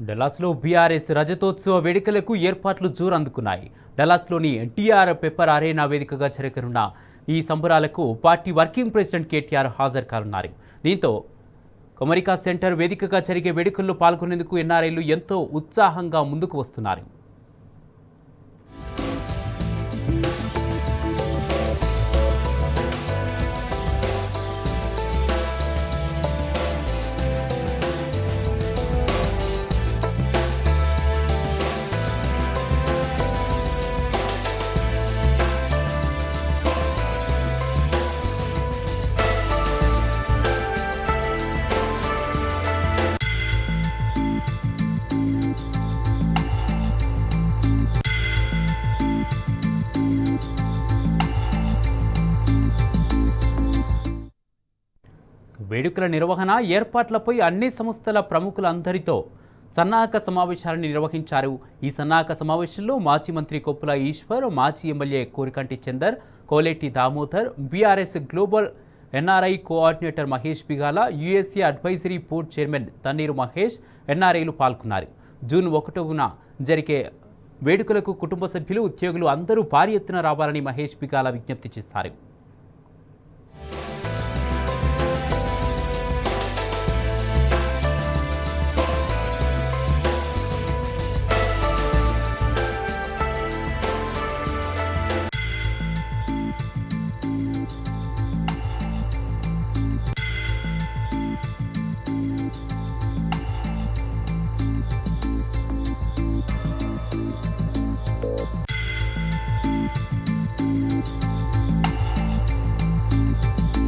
డల్లాస్లో BRS రజతోత్సవ వేడుకలకు ఏర్పాట్లు జోరందుకున్నాయి. డల్లాస్లోని NTR pepper arena వేదికగా జరగనున్న ఈ సంబరాలకు పార్టీ వర్కింగ్ ప్రెసిడెంట్ కేటీఆర్ హాజరు కానున్నారు. దీంతో కొమరికా సెంటర్ వేదికగా జరిగే వేడుకల్లో పాల్గొనేందుకు ఎన్ఆర్ఐలు ఎంతో ఉత్సాహంగా ముందుకు వస్తున్నారు. వేడుకల నిర్వహణ ఏర్పాట్లపై అన్ని సంస్థల ప్రముఖులందరితో సన్నాహక సమావేశాలను నిర్వహించారు. ఈ సన్నాహక సమావేశంలో మాజీ మంత్రి కొప్పుల ఈశ్వర్, మాజీ MLA Korukanti Chandar, Koleti Damodar, BRS global NRI coordinator Mahesh Bigala, USA advisory board chairman Tanneeru Mahesh, ఎన్ఆర్ఐలు పాల్గొన్నారు. జూన్ 1న జరిగే వేడుకలకు కుటుంబ సభ్యులు, ఉద్యోగులు అందరూ భారీ ఎత్తున రావాలని మహేష్ బిగాల విజ్ఞప్తి చేస్తారు.